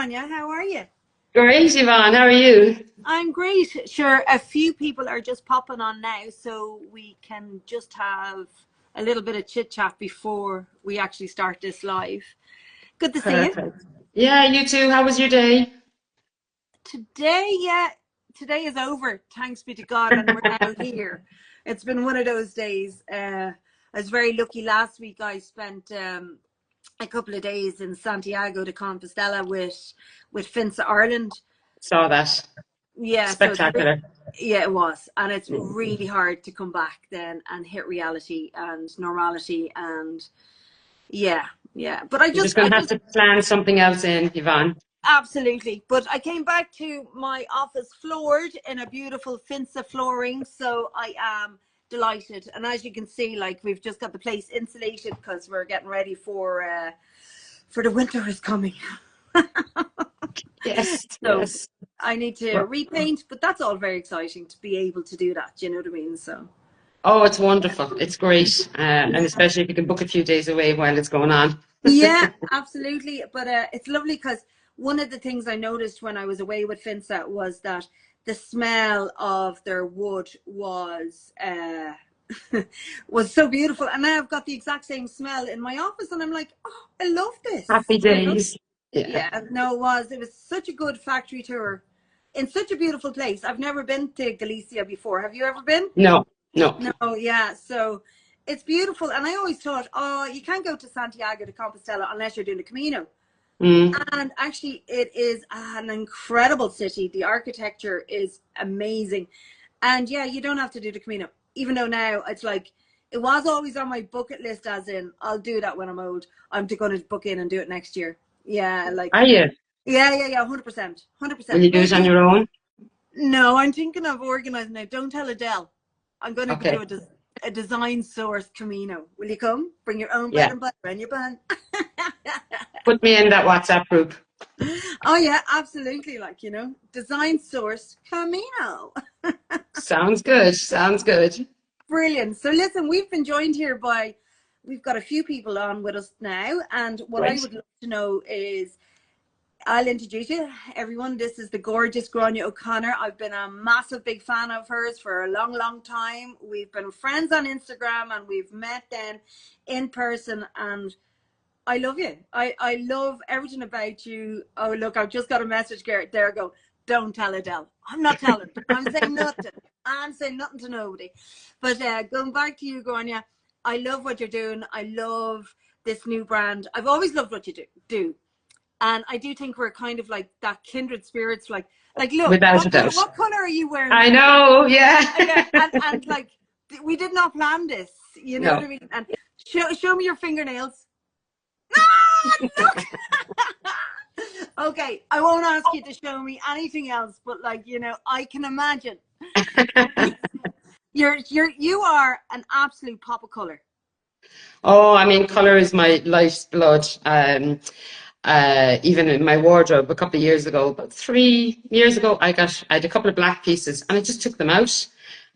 Anya, how are you? Great, Yvonne. How are you? I'm great. Sure, a few people are just popping on now, so we can just have a little bit of chit chat before we actually start this live. Good to see you. Perfect. Yeah, you too. How was your day? Today is over. Thanks be to God, and we're now here. It's been one of those days. I was very lucky. Last week, I spent a couple of days in Santiago de Compostela with Finsa Ireland. Saw that. Yeah, so Spectacular. yeah, it was, and it's Mm. really hard to come back then and hit reality and normality, and yeah, yeah. But You're just going I to have just to plan something else in, Yvonne. absolutely. But I came back to my office floored in a beautiful Finsa flooring, so I am delighted. And as you can see, like we've just got the place insulated because we're getting ready for the winter is coming. Yes, So yes. I need to Well, repaint, but that's all very exciting to be able to do that. You know what I mean? So oh, it's wonderful. It's great. And especially if you can book a few days away while it's going on. yeah, absolutely. But it's lovely because one of the things I noticed when I was away with Finsa was that the smell of their wood was was so beautiful, and now I've got the exact same smell in my office, and I'm like, oh, I love this. Happy You know? days. Yeah. Yeah, no, it was such a good factory tour in such a beautiful place. I've never been to Galicia before. Have you ever been? No, no. No, yeah. So it's beautiful. And I always thought, oh, you can't go to Santiago de Compostela unless you're doing the Camino. Mm. And actually, it is an incredible city. The architecture is amazing. And yeah, you don't have to do the Camino, even though now it's like, it was always on my bucket list, as in, I'll do that when I'm old. I'm going to book in and do it next year. Yeah, like, Are you? yeah, 100%. Will 100%. you do it on your own? No, I'm thinking of organizing it. Don't tell Adele. I'm going to do Okay. a design source Camino. Will you come? Bring your own bread Yeah. and butter and your bun. Put me in that WhatsApp group. Oh yeah, absolutely. Like, design source Camino. Sounds good. Sounds good. Brilliant. So listen, we've got a few people on with us now. And what I Great. would love to know is, I'll introduce you, everyone. This is the gorgeous Grainne O'Connor. I've been a massive big fan of hers for a long, long time. We've been friends on Instagram and we've met then in person, and I love you. I love everything about you. Oh, look, I've just got a message, Garrett. There I go. Don't tell Adele. I'm not telling. I'm saying nothing. I'm saying nothing to nobody. But going back to you, Grainne, I love what you're doing. I love this new brand. I've always loved what you do. And I do think we're kind of like that kindred spirits. Like look, Without a doubt. what color are you wearing I today? know, yeah. Yeah, and like we did not plan this. You know what No. I mean? And show me your fingernails. Ah, look. Okay, I won't ask you to show me anything else, but like, I can imagine. You are an absolute pop of color. Oh, I mean, color is my life's blood. Even in my wardrobe a couple of years ago, about 3 years ago, I had a couple of black pieces and I just took them out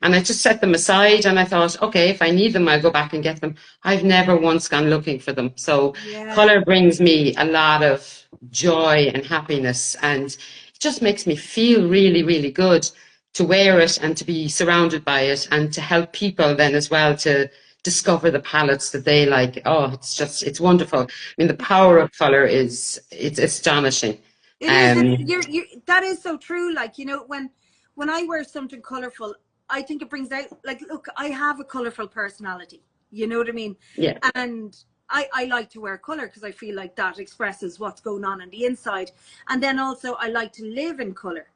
and I just set them aside and I thought, okay, if I need them, I'll go back and get them. I've never once gone looking for them. So Yeah. color brings me a lot of joy and happiness, and it just makes me feel really, really good to wear it and to be surrounded by it and to help people then as well to discover the palettes that they like. Oh, it's wonderful. I mean, the power of color it's astonishing. It is. That is so true. Like, when I wear something colorful, I think it brings out, like, look, I have a colorful personality. You know what I mean? Yeah. And I like to wear color because I feel like that expresses what's going on the inside. And then also I like to live in color,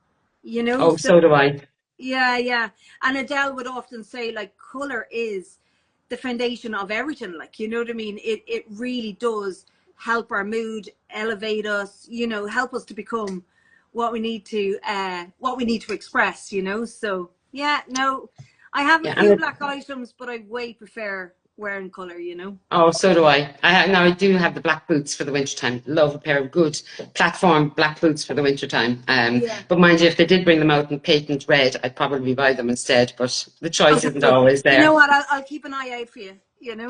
Oh, so do I. Yeah. And Adele would often say, like, color is the foundation of everything. Like, you know what I mean? It really does help our mood, elevate us, help us to become what we need to express, So yeah, no, I have a few black items, but I way prefer wearing color, Oh, so do I. Now I do have the black boots for the wintertime. Love a pair of good platform black boots for the wintertime. Yeah. But mind you, if they did bring them out in patent red, I'd probably buy them instead. But the choice isn't always there. You know what? I'll keep an eye out for you.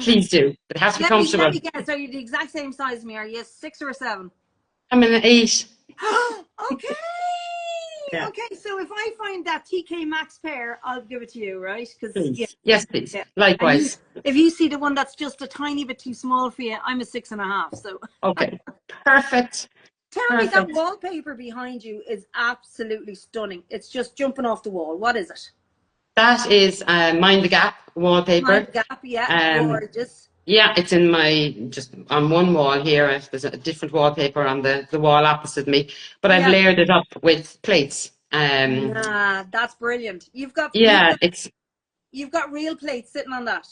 Please do. It has to be comfortable. Let me guess. Are you the exact same size as me? Are you a 6 or a 7? I'm an 8. Okay. Yeah, Okay. So if I find that TK Maxx pair, I'll give it to you, right? Because yeah, please. Yes, please. yeah. And you, Likewise. if you see the one that's just a tiny bit too small for you, I'm a 6.5. So Okay. Perfect. tell me, that Perfect. wallpaper behind you is absolutely stunning. It's just jumping off the wall. What is it? That is Mind the Gap Mind wallpaper. the Gap. Yeah, Um, gorgeous. yeah, it's in my, just on one wall here. There's a different wallpaper on the wall opposite me, but I've Yeah. layered it up with plates. Nah, that's brilliant. Yeah, it's You've got real plates sitting on that.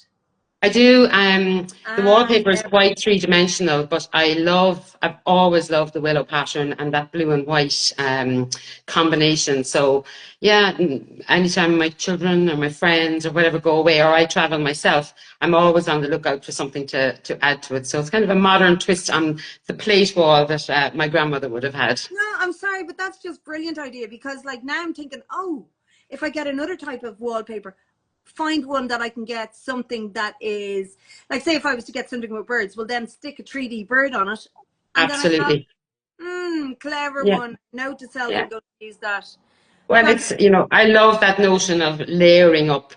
I do. The Ah, wallpaper is yeah. quite three-dimensional, but I've always loved the willow pattern and that blue and white combination. So, yeah, anytime my children or my friends or whatever go away, or I travel myself, I'm always on the lookout for something to add to it. So it's kind of a modern twist on the plate wall that my grandmother would have had. No, I'm sorry, but that's just brilliant idea, because like now I'm thinking, oh, if I get another type of wallpaper, find one that I can get something that is like, say if I was to get something with birds, well then stick a 3D bird on it, and then I have Absolutely. clever Yeah. one. Note to self, Yeah. I'm going to use that. Well, Fab- it's, I love that notion of layering up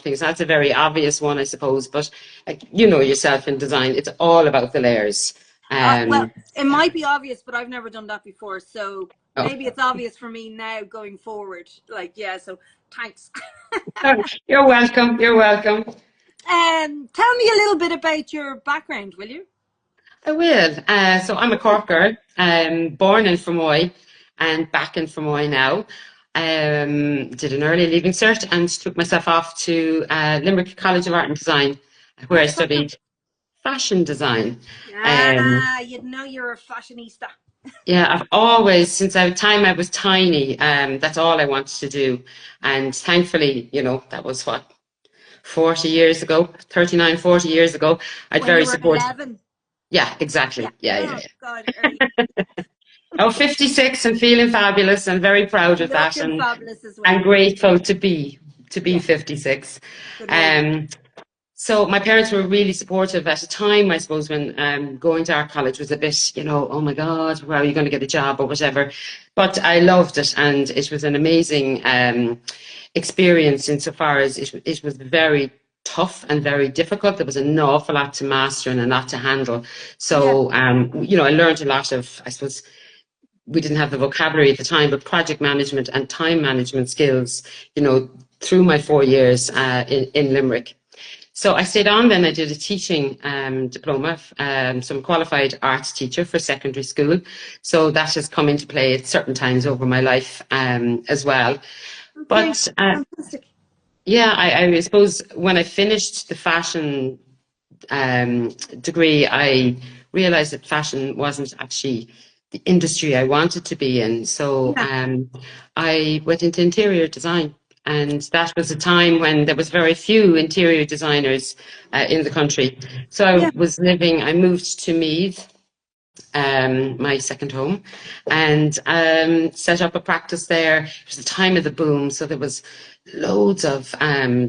things. That's a very obvious one, I suppose, but like, you know yourself in design, it's all about the layers. well, Um, it might be obvious, but I've never done that before, so oh. maybe it's obvious for me now going forward. Like, yeah, so thanks. You're welcome. You're welcome. Tell me a little bit about your background, will you? I will. So I'm a Cork girl, born in Fermoy and back in Fermoy now. Did an early leaving cert and took myself off to Limerick College of Art and Design, where I What's that? studied fashion design. Um, Ah, you'd know you're a fashionista. Yeah, I've always, since the time I was tiny, that's all I wanted to do. And thankfully, that was what, 40 years ago, 39, 40 years ago. I'd When you very were supportive. 11. Yeah, Yeah. exactly. Yeah, yeah, Oh, yeah. God, early. Oh, 56 and feeling fabulous and very proud of that Looking fabulous as and well. grateful to be Yeah, 56. good one. Um, so my parents were really supportive at a time, I suppose, when going to art college was a bit, oh my God, where are you going to get a job or whatever. But I loved it, and it was an amazing experience insofar as it was very tough and very difficult. There was an awful lot to master and a lot to handle. Yeah, So, I learned a lot of, I suppose, we didn't have the vocabulary at the time, but project management and time management skills, through my 4 years in Limerick. So I stayed on then. I did a teaching diploma. So I'm a qualified arts teacher for secondary school. So that has come into play at certain times over my life as well. okay, But fantastic. yeah, I suppose when I finished the fashion degree, I realized that fashion wasn't actually the industry I wanted to be in. So Yeah, I went into interior design. And that was a time when there was very few interior designers in the country. So yeah, I moved to Meath, my second home, and set up a practice there. It was the time of the boom, so there was loads of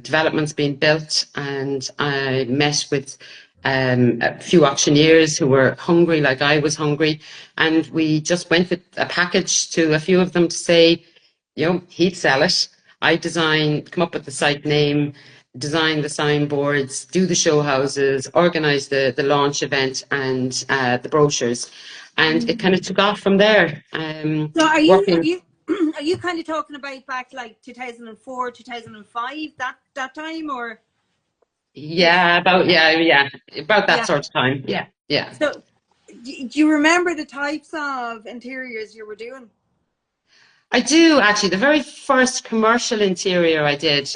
developments being built, and I met with a few auctioneers who were hungry like I was hungry, and we just went with a package to a few of them to say, he'd sell it. I come up with the site name, design the signboards, do the show houses, organize the launch event and the brochures. And it kind of took off from there. so Working, are you kind of talking about back like 2004, 2005, that time, or is yeah, about that yeah. sort of time. Yeah, yeah. So do you remember the types of interiors you were doing? I do actually. The very first commercial interior I did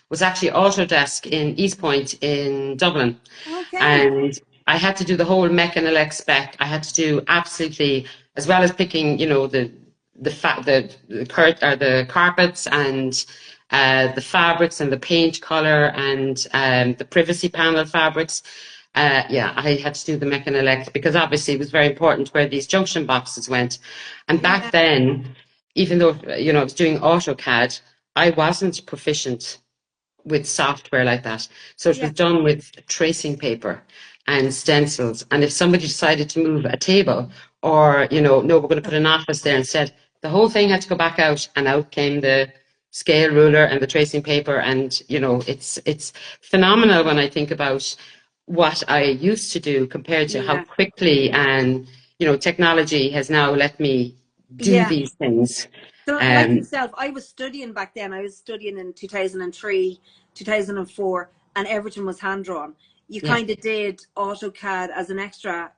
was actually Autodesk in East Point in Dublin, Okay. and I had to do the whole mech and elect spec. I had to do absolutely, as well as picking, the carpets and the fabrics and the paint color and the privacy panel fabrics. Yeah, I had to do the mech and elect because obviously it was very important where these junction boxes went. And back Yeah, then, even though I was doing AutoCAD, I wasn't proficient with software like that. So it yeah, was done with tracing paper and stencils. And if somebody decided to move a table or, you know, no, we're going to put an office there instead. The whole thing had to go back out, and out came the scale ruler and the tracing paper. And, you know, it's phenomenal when I think about what I used to do compared to how Yeah. quickly and, you know, technology has now let me do Yeah. these things. So, like Um, yourself, I was studying back then. I was studying in 2003, 2004, and everything was hand drawn. You yeah. kind of did AutoCAD as an extra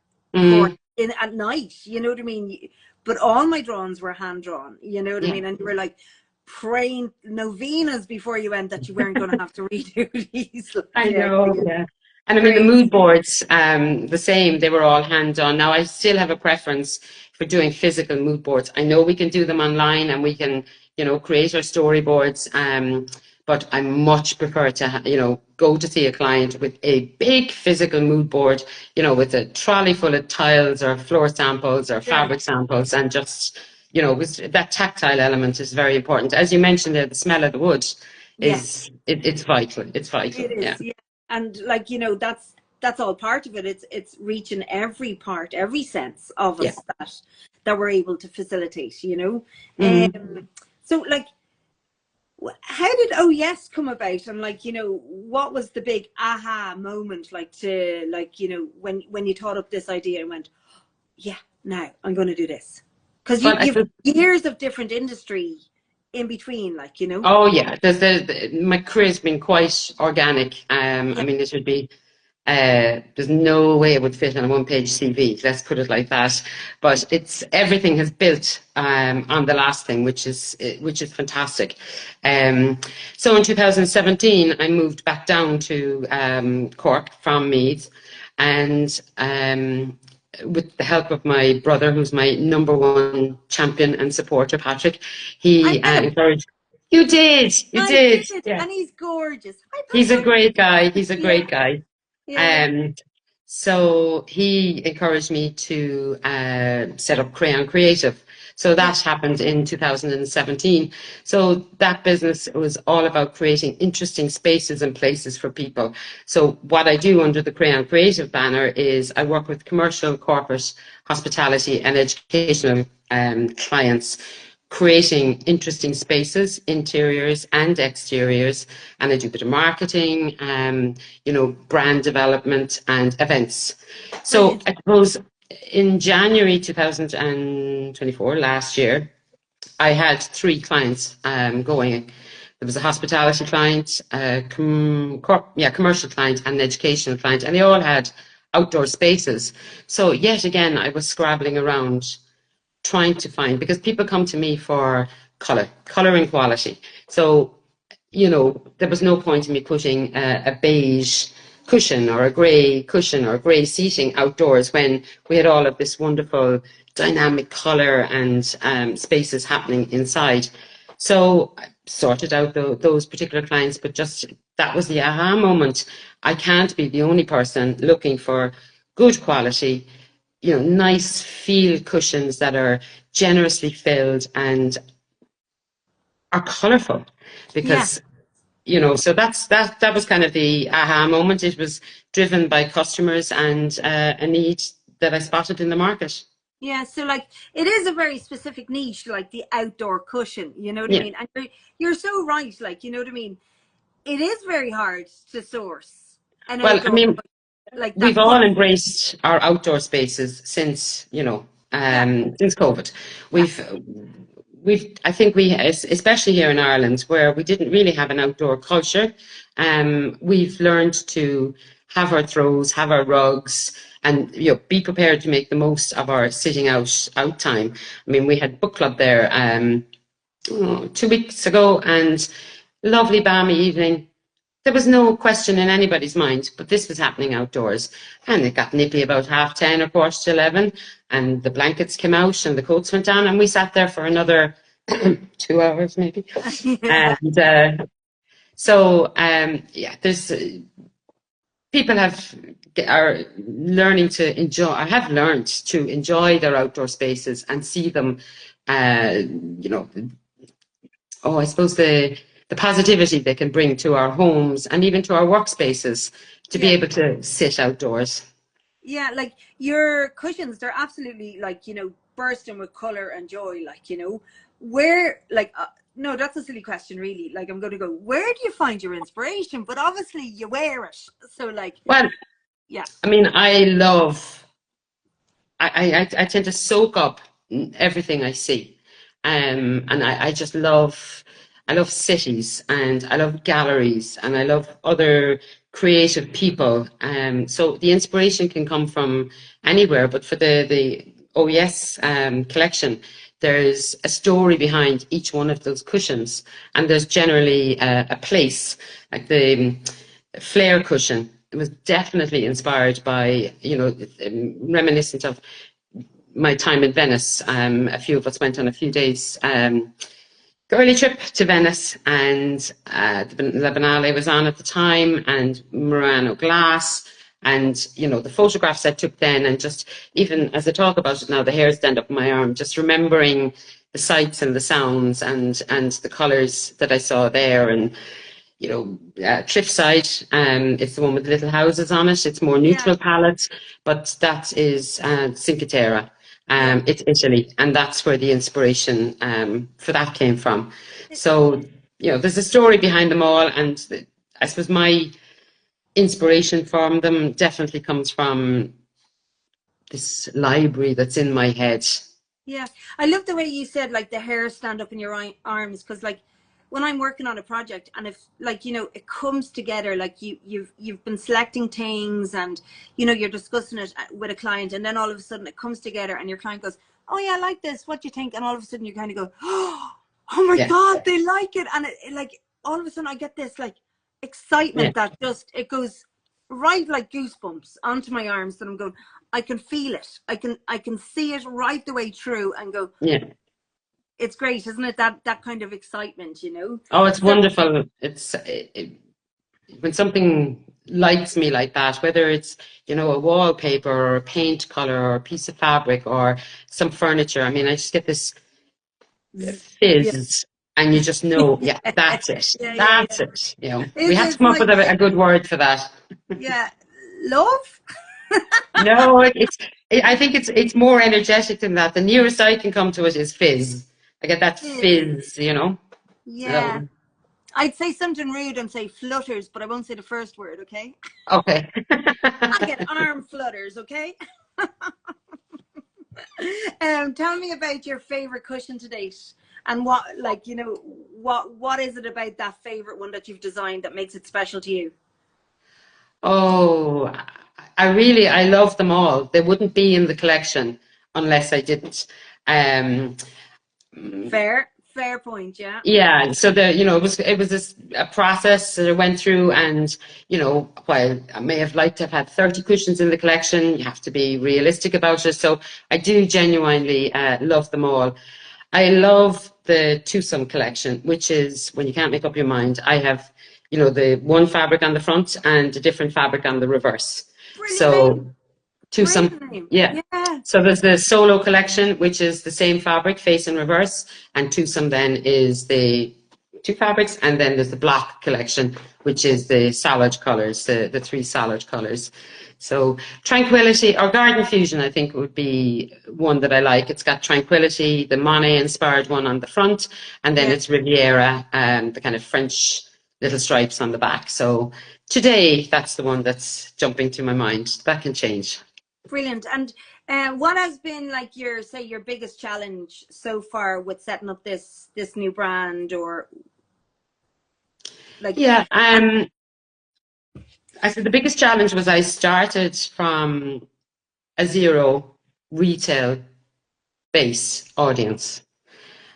course Mm, in at night. You know what I mean? But all my drawings were hand drawn. You know what I yeah. mean? And you were like praying novenas before you went that you weren't going to have to redo these. Like, I yeah, know, yeah. And I mean, the mood crazy. boards, the same, they were all hands-on. Now, I still have a preference for doing physical mood boards. I know we can do them online and we can, you know, create our storyboards, but I much prefer to, you know, go to see a client with a big physical mood board, you know, with a trolley full of tiles or floor samples or Sure. fabric samples, and just, you know, that tactile element is very important. As you mentioned there, the smell of the wood Yes. it's vital. It's vital. It Yeah. is, yeah. And like, you know, that's all part of it. It's reaching every part, every sense of Yeah. us that we're able to facilitate, you know. Mm. So like how did OhYes come about, and like, you know, what was the big aha moment, like, to like, you know, when you thought up this idea and went, yeah, now I'm going to do this? Because Well, I you've suppose, years of different industry in between, like, you know. oh yeah, my career's been quite organic. I Yeah. mean, this would be, there's no way it would fit on a one-page CV. Let's put it like that. But it's everything has built on the last thing, which is fantastic. Um, so in 2017, I moved back down to Cork from Meath, and with the help of my brother, who's my number one champion and supporter, Patrick, I he met him. encouraged. You I did, did, yeah. and he's gorgeous. Hi, He's a Patrick. great guy. He's a Yeah, great guy. yeah, Um, so he encouraged me to set up Crayon Creative. So yeah, that happened in 2017. So that business was all about creating interesting spaces and places for people. So what I do under the Crayon Creative banner is I work with commercial, corporate, hospitality and educational clients, creating interesting spaces, interiors and exteriors. And I do a bit of marketing, you know, brand development and events. So brilliant. I suppose in January 2024, last year, I had three clients going. There was a hospitality client, commercial client, and an educational client, and they all had outdoor spaces. So yet again, I was scrabbling around trying to find, because people come to me for color and quality. So, you know, there was no point in me putting a beige cushion or a grey cushion or grey seating outdoors when we had all of this wonderful dynamic color and spaces happening inside. So I sorted out those particular clients, but just that was the aha moment. I can't be the only person looking for good quality, you know, nice feel cushions that are generously filled and are colourful, Yeah, because, you know, so that was kind of the aha moment. It was driven by customers and a need that I spotted in the market. yeah. So like, it is a very specific niche, like the outdoor cushion. You know what I Yeah. mean? And you're so right. Like, you know what I mean? It is very hard to source an Well, I outdoor mean, like we've that all colour. embraced our outdoor spaces since, you know, Yeah, since COVID. yeah, We've I think especially here in Ireland, where we didn't really have an outdoor culture, we've learned to have our throws, have our rugs, and, you know, be prepared to make the most of our sitting out time. I mean, we had book club there 2 weeks ago, and lovely balmy evening. There was no question in anybody's mind, but this was happening outdoors. And it got nippy about 10:30 or 11:15, and the blankets came out and the coats went down, and we sat there for another 2 hours maybe. yeah, And yeah, there's people are learning to enjoy. I have learned to enjoy their outdoor spaces and see them, you know, I suppose the positivity they can bring to our homes and even to our workspaces to be yeah. able to sit outdoors. Yeah, like your cushions, they're absolutely like, bursting with color and joy. Like, where, like, no, that's a silly question, really. Like, I'm going to go, where do you find your inspiration? But obviously, you wear it. So, like, Well, yeah, I mean, I tend to soak up everything I see. And I just I love cities and I love galleries and I love other creative people. So the inspiration can come from anywhere, but for the OhYes collection, there's a story behind each one of those cushions, and there's generally a place, like the flare cushion. It was definitely inspired by, reminiscent of my time in Venice. A few of us went on a few days girly trip to Venice, and the Biennale was on at the time, and Murano glass, and the photographs I took then, and just even as I talk about it now, the hairs stand up on my arm. Just remembering the sights and the sounds and the colours that I saw there, and Cliffside, it's the one with the little houses on it. It's more yeah, neutral palette, but that is Cinque Terre. yeah. It's Italy, and that's where the inspiration for that came from. So, there's a story behind them all, and I suppose my inspiration from them definitely comes from this library that's in my head. Yeah, I love the way you said like the hair stand up in your arms, because like when I'm working on a project and if like it comes together, like you've been selecting things and you're discussing it with a client, and then all of a sudden it comes together and your client goes, oh yeah, I like this, what do you think? And all of a sudden you kind of go, oh my Yeah, god, they like it. And it like all of a sudden I get this like yeah, excitement that just it goes right like goosebumps onto my arms, that I'm going, I can feel it. I can see it right the way through and go, yeah. it's great, isn't it? That kind of excitement. Oh, it's So wonderful. When something lights me like that, whether it's, a wallpaper or a paint color or a piece of fabric or some furniture, I mean, I just get this yeah. fizz, and you just know, yeah, that's it. Yeah, yeah, That's yeah. it. We have to It's come up with like a good word for that. yeah, love. No, I think it's more energetic than that. The nearest I can come to it is fizz. I get that fizz. Yeah, So, I'd say something rude and say flutters, but I won't say the first word, okay? okay. I get arm flutters, okay? Tell me about your favorite cushion to date, and what, like, what is it about that favorite one that you've designed that makes it special to you? Oh, I love them all. They wouldn't be in the collection unless I didn't. Um, Fair point. Yeah. yeah, so it was a process that I went through, and while I may have liked to have had 30 cushions in the collection, you have to be realistic about it. So I do genuinely love them all. I love the twosome collection, which is when you can't make up your mind. I have, the one fabric on the front and a different fabric on the reverse. Brilliant name. So twosome, Brilliant name. yeah. Yeah. So there's the solo collection, which is the same fabric, face and reverse, and twosome then is the two fabrics, and then there's the black collection, which is the salad colors, the three salad colors. So Tranquility or Garden Fusion, I think, would be one that I like. It's got Tranquility, the Monet inspired one on the front, and then Yeah. it's Riviera, the kind of French little stripes on the back. So today, that's the one that's jumping to my mind. That can change. Brilliant. And what has been like your biggest challenge so far with setting up this new brand, or like, Yeah, and I said the biggest challenge was I started from a zero retail base audience.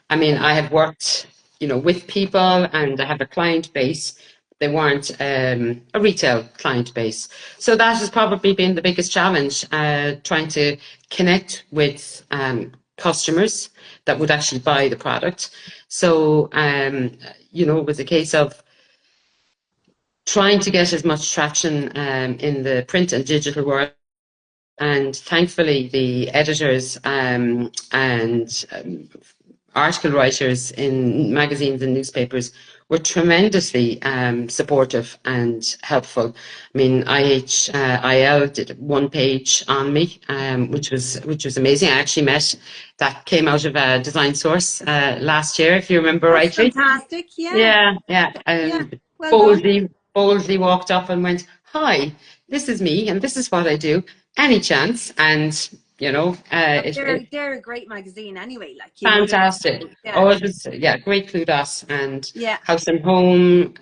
I mean, I had worked, with people, and I have a client base. They weren't a retail client base. So that has probably been the biggest challenge, trying to connect with customers that would actually buy the product. So, it was a case of trying to get as much traction in the print and digital world. And thankfully, the editors and article writers in magazines and newspapers were tremendously supportive and helpful. I mean, IHIL did one page on me, which was amazing. I actually met that came out of a Design Source last year, if you remember That's rightly. fantastic. Yeah. Yeah, yeah, Yeah. and Well done. boldly walked up and went, "Hi, this is me, and this is what I do. Any chance?" And you know, They're a great magazine anyway. Like, you know what I fantastic. mean? Yeah. Oh, it was, yeah, great kudos. And Yeah. House and Home,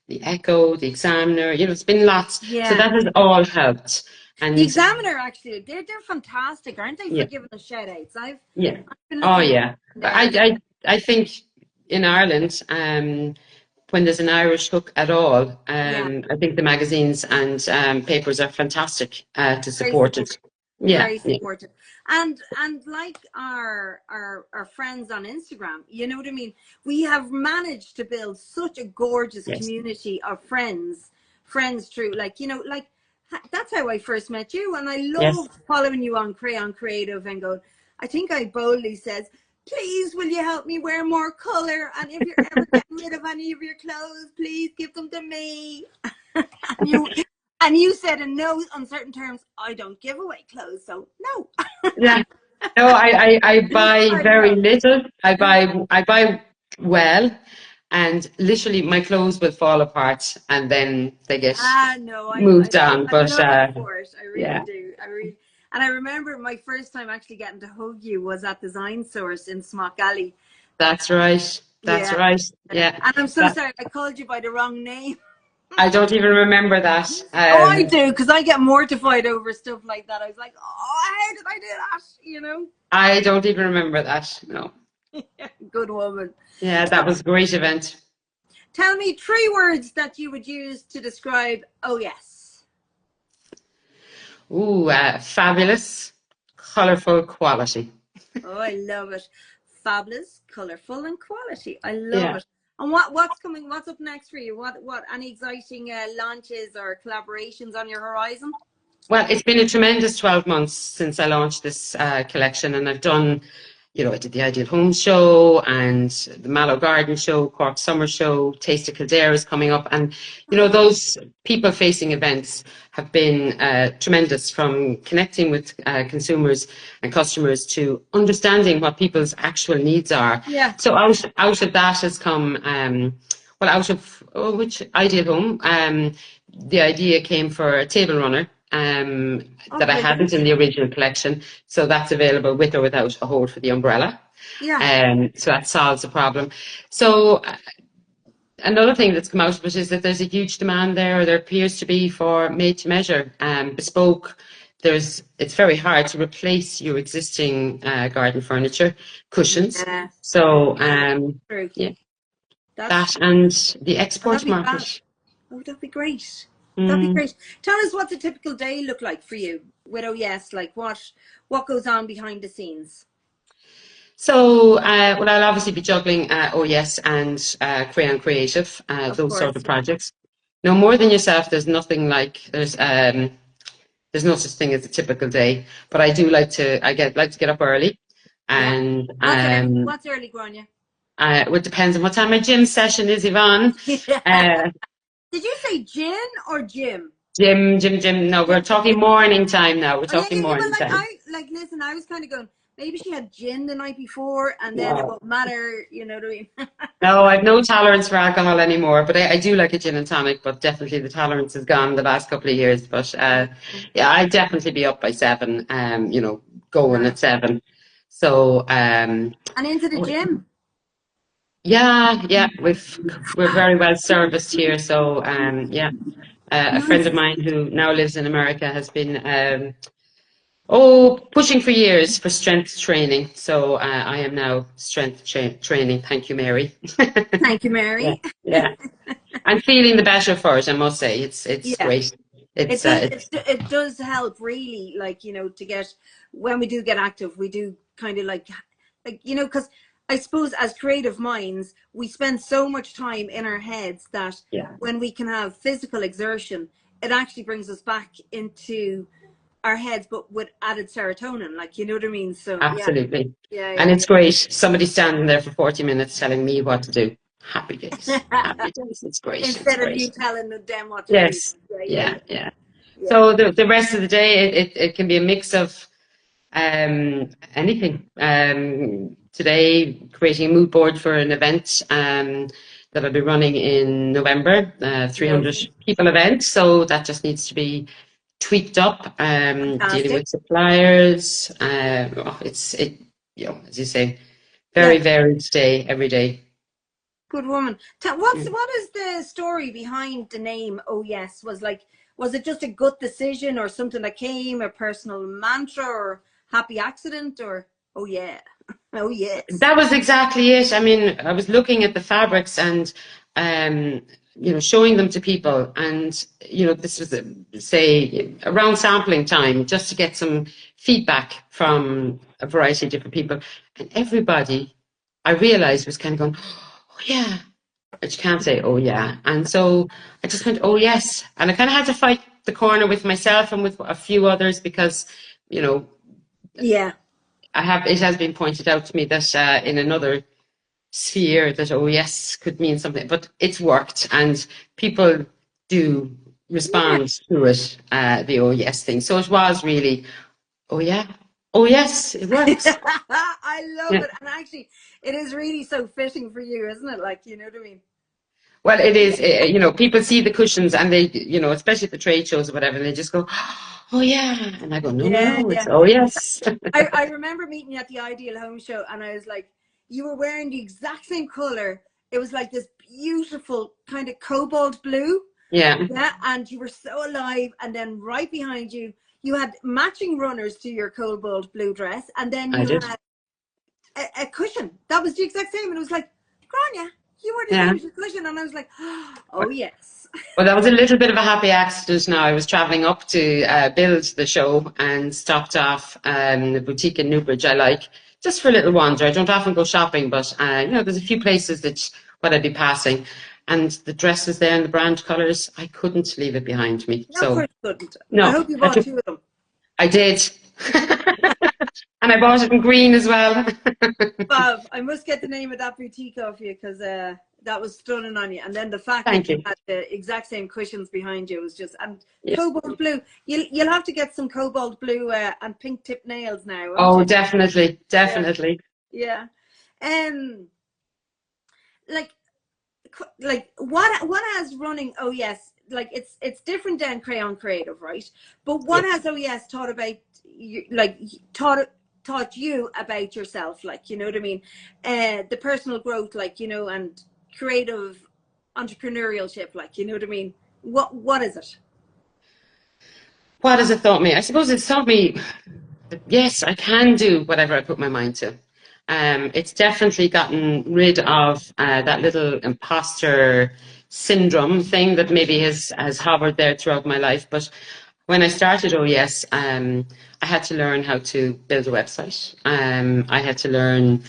the Echo, the Examiner, you know, it's been lots. So Yeah. that has all helped. The And Examiner, actually, they're fantastic, aren't they, for yeah, giving us shout outs? yeah. I've been Oh, looking yeah. there. I think in Ireland, when there's an Irish hook at all, Yeah. I think the magazines and papers are fantastic to Very support supportive. it. Yeah, Very yeah, supportive. And like our friends on Instagram, you know what I mean? We have managed to build such a gorgeous yes, community of friends through, like, you know, like, that's how I first met you, and I yes. love following you on Crayon Creative and going, I think I boldly says, please will you help me wear more color, and if you're ever getting rid of any of your clothes, please give them to me. and you and you said in no uncertain terms, I don't give away clothes, so no. Yeah. No, I buy I very love little. it. I buy well, and literally my clothes will fall apart and then they get No, moved on. I But love it for it. I really yeah, do. And I remember my first time actually getting to hug you was at Design Source in Smock Alley. that's right. That's Yeah. right. Yeah. And I'm so That sorry I called you by the wrong name. I don't even remember that. Oh, I do, because I get mortified over stuff like that. I was like, oh, how did I do that? You know? I don't even remember that. No. Good woman. Yeah, that was a great event. Tell me 3 words that you would use to describe OhYes. Ooh, fabulous, colourful, quality. Oh, I love it. Fabulous, colourful, and quality. I love Yeah. it. And what's coming? What's up next for you? What any exciting launches or collaborations on your horizon? Well, it's been a tremendous 12 months since I launched this collection, and I've done, you know, I did the Ideal Home Show and the Mallow Garden Show, Cork Summer Show, Taste of Kildare is coming up, and you know, those people-facing events have been tremendous, from connecting with consumers and customers to understanding what people's actual needs are. Yeah. So out of that has come, well, out of which Ideal Home, the idea came for a table runner Oh, that I hadn't brilliant. in the original collection. So that's available with or without a hold for the umbrella. Yeah. So that solves the problem. So another thing that's come out of it is that there's a huge demand there, or there appears to be, for made to measure, bespoke. It's very hard to replace your existing garden furniture, cushions. Yeah. So True. yeah, That's that and the oh, that'd export be fab. market. Oh, that'd be great. That'd be Mm. great. Tell us, what's a typical day look like for you with OhYes? Like, what goes on behind the scenes? So, well, I'll obviously be juggling OhYes and Crayon Creative, Of those sort of course. projects. No more than yourself, there's nothing like there's no such thing as a typical day. But I do like to get up early, Yeah. and What's early, Grainne? it depends on what time my gym session is, Yvonne. Uh, Did you say gin or Jim? gym. No, we're Gin. talking morning time now. We're Oh, yeah, talking yeah, yeah. But morning like, time. listen, I was kind of going, maybe she had gin the night before, and then it No. won't matter. You know what I mean? No, I've no tolerance for alcohol anymore, but I do like a gin and tonic, but definitely the tolerance is gone the last couple of years. But yeah, I'd definitely be up by 7, you know, going Right. at 7. So And into the gym. yeah, we're very well serviced here. So yeah, a friend of Nice. mine who now lives in America has been pushing for years for strength training. So I am now training. Thank you, Mary. Thank you, Yeah, Mary. yeah. I'm feeling the better for it, I must say. It's Yeah. great. It does. It does help, really. Like, you know, to get, when we do get active, we do kind of like you know, because I suppose as creative minds, we spend so much time in our heads that yeah, when we can have physical exertion, it actually brings us back into our heads, but with added serotonin, like, you know what I mean? So Absolutely. yeah. And it's great. Somebody standing there for 40 minutes telling me what to do. Happy days. Happy days. It's great. It's Instead of you great. telling them what to do. Yes. Yeah. Yeah. Yeah. So the rest of the day, it can be a mix of anything. Today, creating a mood board for an event that I'll be running in November, 300 Lovely. people event. So that just needs to be tweaked up. Dealing Fantastic. with suppliers. As you say, very Yeah. varied day every day. Good woman. What is the story behind the name? Oh yes, was it just a gut decision or something that came, a personal mantra or happy accident or oh yeah, oh yes. That was exactly it. I mean, I was looking at the fabrics and, showing them to people. And, this was, say, around sampling time, just to get some feedback from a variety of different people. And everybody, I realized, was kind of going, oh, yeah. But you can't say, oh, yeah. And so I just went, oh, yes. And I kind of had to fight the corner with myself and with a few others because, Yeah. it has been pointed out to me that in another sphere that oh yes could mean something, but it's worked and people do Yeah. respond to it, the oh yes thing. So it was really, oh yeah, oh yes, it works. I love Yeah. it. And actually it is really so fitting for you, isn't it? Like, you know what I mean? Well, it is, people see the cushions and they, especially at the trade shows or whatever, and they just go, oh yeah. And I go, no, no, Yeah, no, it's yeah. oh yes. I remember meeting you at the Ideal Home Show and I was like, you were wearing the exact same color. It was like this beautiful kind of cobalt blue. Yeah, Yeah, and you were so alive. And then right behind you, you had matching runners to your cobalt blue dress. And then I you did. had a cushion. That was the exact same. And it was like, Grania, you were the Yeah. same as your cushion. And I was like, oh, yes. Well, that was a little bit of a happy accident now. I was travelling up to build the show and stopped off the boutique in Newbridge I like, just for a little wander. I don't often go shopping, but there's a few places that what I'd be passing. And the dress was there in the brand colours. I couldn't leave it behind me. No, of So, course you couldn't. I no, hope you bought two of them. I did. And I bought it in green as well. Bob, I must get the name of that boutique off you because that was stunning on you. And then the fact Thank that you you. had the exact same cushions behind you was just, and Yeah. cobalt blue. You'll have to get some cobalt blue and pink tip nails now, won't Oh, you? definitely, definitely. Yeah. Like what has running oh yes, like it's different than Crayon Creative, right? But what Yes. has oh yes taught about you, like taught you about yourself, like, you know what I mean? The personal growth, like, and creative entrepreneurship, like, you know what I mean? What is it? What has it taught me? I suppose it's taught me that, yes, I can do whatever I put my mind to. It's definitely gotten rid of that little imposter syndrome thing that maybe has hovered there throughout my life. But when I started OhYes, I had to learn how to build a website. I had to learn,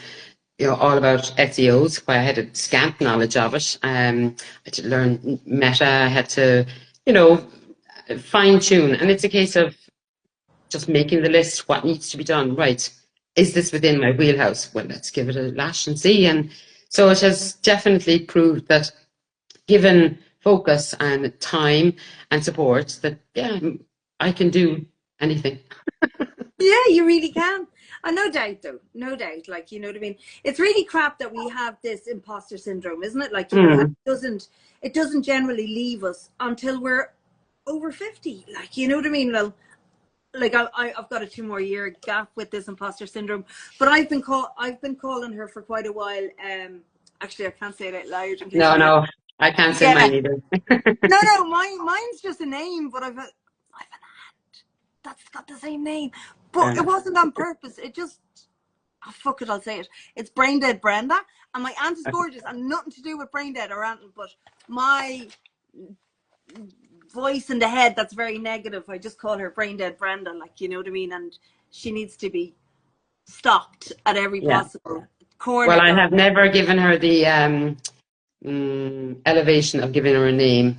all about SEOs, where I had a scant knowledge of it. I had to learn Meta. I had to, fine tune. And it's a case of just making the list, what needs to be done. Right. Is this within my wheelhouse? Well, let's give it a lash and see. And so it has definitely proved that given focus and time and support, that, yeah, I can do anything. Yeah, you really can. And no doubt though, no doubt, like, you know what I mean? It's really crap that we have this imposter syndrome, isn't it? Like, and it doesn't generally leave us until we're over 50, like, you know what I mean? Well, like I've got a 2 more year gap with this imposter syndrome, but I've been calling her for quite a while. Actually I can't say it out loud in case No, I can't say yeah. mine either. No, mine's just a name, but I've an aunt that's got the same name, but it wasn't on purpose. It just, oh, fuck it, I'll say it. It's Brain Dead Brenda, and my aunt is gorgeous, and nothing to do with Brain Dead or aunt, but my voice in the head that's very negative, I just call her Brain Dead Brenda, like, you know what I mean? And she needs to be stopped at every Yeah. possible corner. Well, I have never given her the elevation of giving her a name.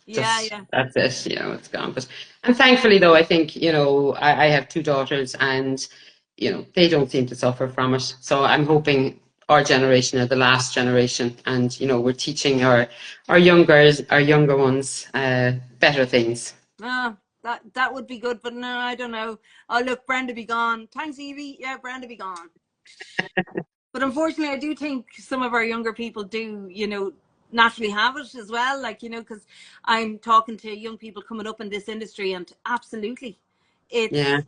Yeah. That's it, it's gone. And thankfully, though, I think, I have two daughters, and, they don't seem to suffer from it. So I'm hoping our generation are the last generation, and, we're teaching our younger ones better things. Ah, that would be good, but no, I don't know. Oh, look, Brenda be gone. Thanks, Evie. Yeah, Brenda be gone. But unfortunately, I do think some of our younger people do, naturally have it as well. Like, because I'm talking to young people coming up in this industry, and absolutely, Yeah.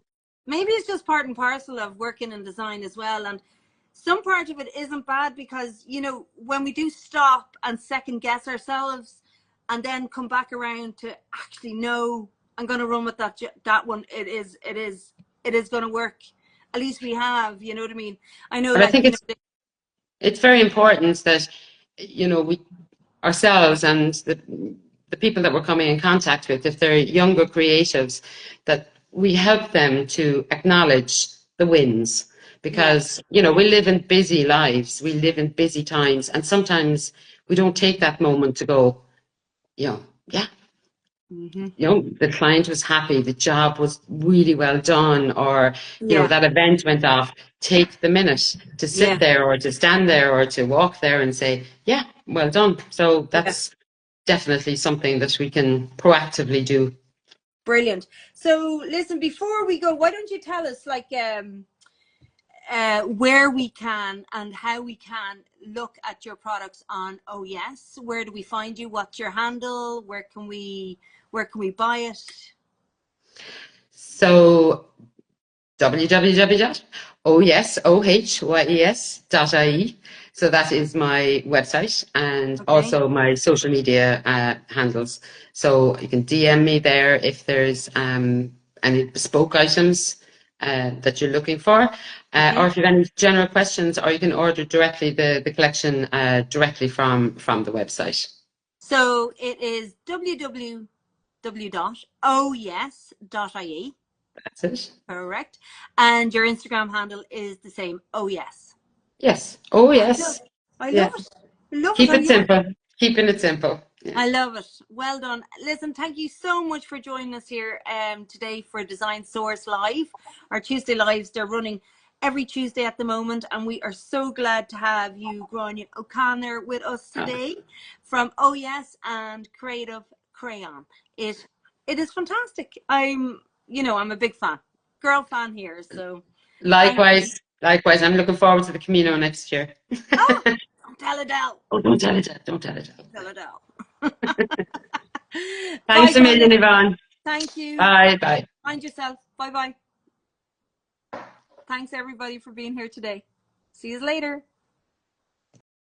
maybe it's just part and parcel of working in design as well. And some part of it isn't bad because, when we do stop and second guess ourselves and then come back around to actually know I'm going to run with that one, it is going to work. At least we have, you know what I mean? I know, But I like, think it's very important that, we ourselves and the people that we're coming in contact with, if they're younger creatives, that we help them to acknowledge the wins. Because, we live in busy lives, we live in busy times, and sometimes we don't take that moment to go, yeah, the client was happy, the job was really well done, or, that event went off. Take the minute to sit there or to stand there or to walk there and say, yeah, well done. So that's definitely something that we can proactively do. Brilliant. So listen, before we go, why don't you tell us, like, where we can and how we can look at your products on OhYes? Where do we find you? What's your handle? Where can we buy it? So www.OhYes.ie. So that is my website, and also my social media handles. So you can DM me there if there's any bespoke items that you're looking for, or if you have any general questions, or you can order directly the collection directly from the website. So it is www.OhYes.ie. That's it. Correct. And your Instagram handle is the same, OhYes. Yes. Oh, yes. I love it. Keep it simple. Keeping it simple. Yeah. I love it. Well done. Listen, thank you so much for joining us here today for Design Source Live. Our Tuesday lives, they're running every Tuesday at the moment, and we are so glad to have you, Grainne O'Connor, with us today from OhYes and Creative Crayon. It is fantastic. I'm a big fan, girl fan here. So likewise, I'm looking forward to the Camino next year. Oh, don't tell Adele. Oh, don't tell Adele. Don't tell Adele. Tell Adele. Thanks a million, Yvonne. Thank you. Bye. Mind yourself. Bye. Thanks everybody for being here today. See you later.